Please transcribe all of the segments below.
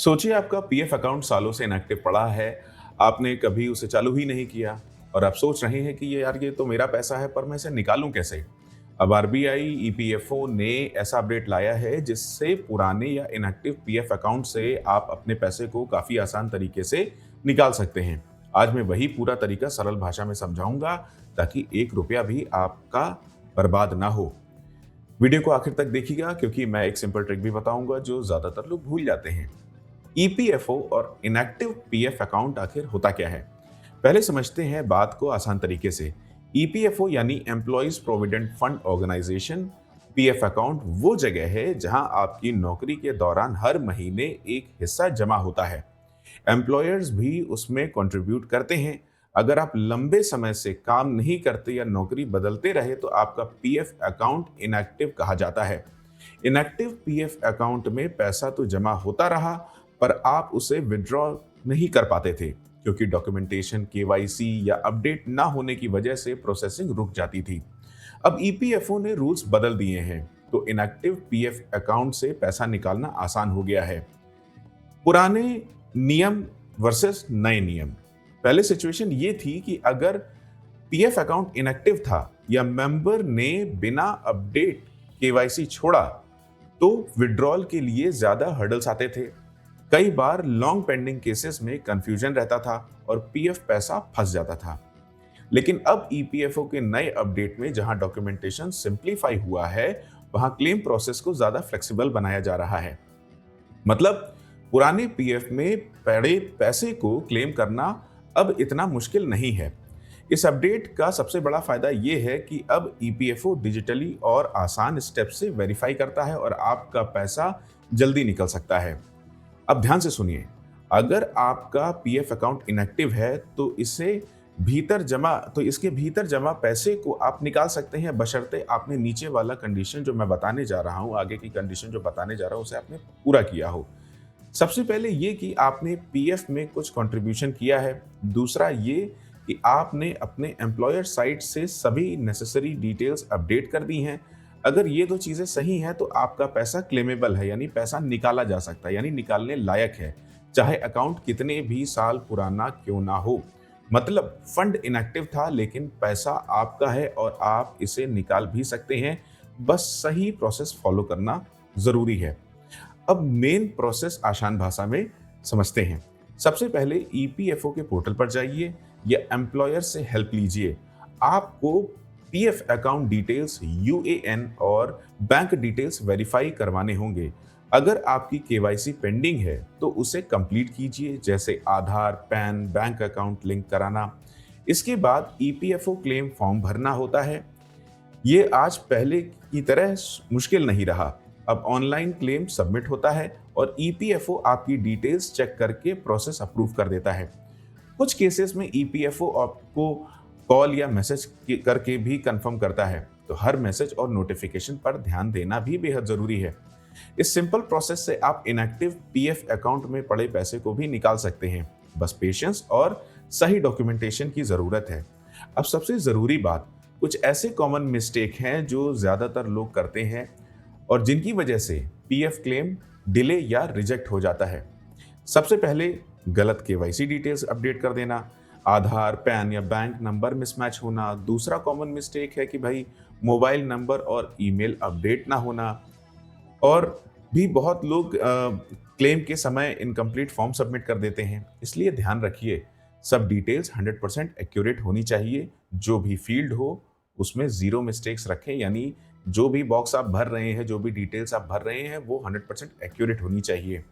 सोचिए आपका PF account सालों से इनएक्टिव पड़ा है, आपने कभी उसे चालू ही नहीं किया और आप सोच रहे हैं कि ये तो मेरा पैसा है पर मैं इसे निकालूँ कैसे? अब आरबीआई ईपीएफओ ने ऐसा अपडेट लाया है जिससे पुराने या इनएक्टिव पीएफ अकाउंट से आप अपने पैसे को काफ़ी आसान तरीके से निकाल सकते हैं। आज मैं वही पूरा तरीका सरल भाषा में समझाऊंगा ताकि ₹1 भी आपका बर्बाद ना हो। वीडियो को आखिर तक देखिएगा क्योंकि मैं एक सिंपल ट्रिक भी बताऊंगा जो ज़्यादातर लोग भूल जाते हैं। ईपीएफओ और इनएक्टिव पीएफ अकाउंट आखिर होता क्या है? पहले समझते हैं बात को आसान तरीके से। ईपीएफओ यानी employees provident fund organisation. PF account वो जगह है जहां आपकी नौकरी के दौरान हर महीने एक हिस्सा जमा होता है। एम्प्लॉयर्स भी उसमें कंट्रीब्यूट करते हैं। अगर आप लंबे समय से काम नहीं करते या नौकरी बदलते रहे तो आपका पीएफ अकाउंट इनएक्टिव कहा जाता है। इनएक्टिव पीएफ अकाउंट में पैसा तो जमा होता रहा पर आप उसे विड्रॉ नहीं कर पाते थे क्योंकि डॉक्यूमेंटेशन, केवाईसी या अपडेट ना होने की वजह से प्रोसेसिंग रुक जाती थी। अब ईपीएफओ ने रूल्स बदल दिए हैं तो इनएक्टिव पीएफ अकाउंट से पैसा निकालना आसान हो गया है। पुराने नियम वर्सेस नए नियम। पहले सिचुएशन ये थी कि अगर पीएफ अकाउंट इनएक्टिव था या मेंबर ने बिना अपडेट केवाईसी छोड़ा तो विड्रॉल के लिए ज्यादा हर्डल्स आते थे। कई बार लॉन्ग पेंडिंग केसेस में कंफ्यूजन रहता था और पीएफ पैसा फंस जाता था। लेकिन अब ईपीएफओ के नए अपडेट में जहां डॉक्यूमेंटेशन सिंप्लीफाई हुआ है, वहां क्लेम प्रोसेस को ज्यादा फ्लेक्सिबल बनाया जा रहा है। मतलब पुराने पीएफ में पड़े पैसे को क्लेम करना अब इतना मुश्किल नहीं है। इस अपडेट का सबसे बड़ा फायदा यह है कि अब ईपीएफओ डिजिटली और आसान स्टेप से वेरीफाई करता है और आपका पैसा जल्दी निकल सकता है। अब ध्यान से सुनिए, अगर आपका पीएफ अकाउंट इनएक्टिव है तो इसके भीतर जमा पैसे को आप निकाल सकते हैं बशर्ते आपने नीचे वाला कंडीशन जो मैं बताने जा रहा हूं, आगे की कंडीशन जो बताने जा रहा हूं, उसे आपने पूरा किया हो। सबसे पहले ये कि आपने पीएफ में कुछ कंट्रीब्यूशन किया है। दूसरा ये कि आपने अपने एम्प्लॉयर साइट से सभी नेसेसरी डिटेल्स अपडेट कर दी हैं। अगर ये दो चीजें सही हैं तो आपका पैसा क्लेमेबल है, यानी पैसा निकाला जा सकता है, यानी निकालने लायक है, चाहे अकाउंट कितने भी साल पुराना क्यों ना हो। मतलब फंड इनएक्टिव था लेकिन पैसा आपका है और आप इसे निकाल भी सकते हैं, बस सही प्रोसेस फॉलो करना जरूरी है। अब मेन प्रोसेस आसान भाषा में समझते हैं। सबसे पहले ईपीएफओ के पोर्टल पर जाइए या एम्प्लॉयर से हेल्प लीजिए। आपको पीएफ अकाउंट डिटेल्स, यूएएन और बैंक डिटेल्स वेरीफाई करवाने होंगे। अगर आपकी केवाईसी पेंडिंग है तो उसे कंप्लीट कीजिए, जैसे आधार, पैन, बैंक अकाउंट लिंक कराना। इसके बाद ईपीएफओ क्लेम फॉर्म भरना होता है। ये आज पहले की तरह मुश्किल नहीं रहा। अब ऑनलाइन क्लेम सबमिट होता है और ईपीएफओ आपकी डिटेल्स चेक करके प्रोसेस अप्रूव कर देता है। कुछ केसेस में ईपीएफओ आपको कॉल या मैसेज करके भी कंफर्म करता है, तो हर मैसेज और नोटिफिकेशन पर ध्यान देना भी बेहद जरूरी है। इस सिंपल प्रोसेस से आप इनएक्टिव पीएफ अकाउंट में पड़े पैसे को भी निकाल सकते हैं। बस पेशेंस और सही डॉक्यूमेंटेशन की जरूरत है। अब सबसे जरूरी बात, कुछ ऐसे कॉमन मिस्टेक हैं जो ज्यादातर लोग करते हैं और जिनकी वजह से पीएफ क्लेम डिले या रिजेक्ट हो जाता है। सबसे पहले गलत केवाईसी डिटेल्स अपडेट कर देना, आधार, पैन या बैंक नंबर मिसमैच होना। दूसरा कॉमन मिस्टेक है कि भाई मोबाइल नंबर और ईमेल अपडेट ना होना। और भी बहुत लोग क्लेम के समय इनकम्प्लीट फॉर्म सबमिट कर देते हैं। इसलिए ध्यान रखिए, सब डिटेल्स 100% एक्यूरेट होनी चाहिए। जो भी फील्ड हो उसमें जीरो मिस्टेक्स रखें, यानी जो भी बॉक्स आप भर रहे हैं, जो भी डिटेल्स आप भर रहे हैं, वो 100% एक्यूरेट होनी चाहिए।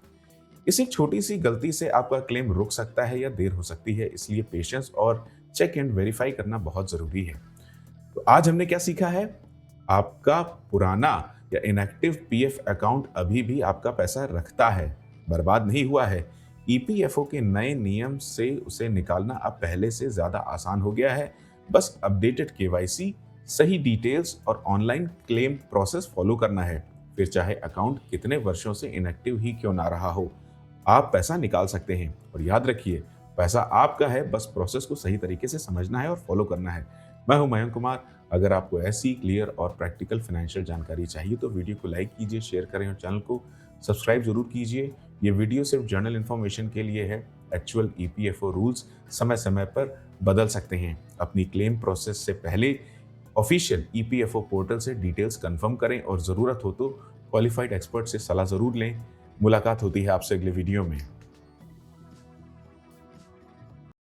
इस एक छोटी सी गलती से आपका क्लेम रुक सकता है या देर हो सकती है, इसलिए पेशेंस और चेक एंड वेरीफाई करना बहुत जरूरी है। तो आज हमने क्या सीखा है? आपका पुराना या इनएक्टिव पीएफ अकाउंट अभी भी आपका पैसा रखता है, बर्बाद नहीं हुआ है। ईपीएफओ के नए नियम से उसे निकालना अब पहले से ज्यादा आसान हो गया है। बस अपडेटेड केवाईसी, सही डिटेल्स और ऑनलाइन क्लेम प्रोसेस फॉलो करना है। फिर चाहे अकाउंट कितने वर्षों से इनएक्टिव ही क्यों ना रहा हो, आप पैसा निकाल सकते हैं। और याद रखिए, पैसा आपका है, बस प्रोसेस को सही तरीके से समझना है और फॉलो करना है। मैं हूं मयंक कुमार। अगर आपको ऐसी क्लियर और प्रैक्टिकल फाइनेंशियल जानकारी चाहिए तो वीडियो को लाइक कीजिए, शेयर करें और चैनल को सब्सक्राइब जरूर कीजिए। ये वीडियो सिर्फ जनरल इन्फॉर्मेशन के लिए है। एक्चुअल ईपीएफओ रूल्स समय समय पर बदल सकते हैं। अपनी क्लेम प्रोसेस से पहले ऑफिशियल ईपीएफओ पोर्टल से डिटेल्स कंफर्म करें और ज़रूरत हो तो क्वालिफाइड एक्सपर्ट से सलाह ज़रूर लें। मुलाकात होती है आपसे अगले वीडियो में।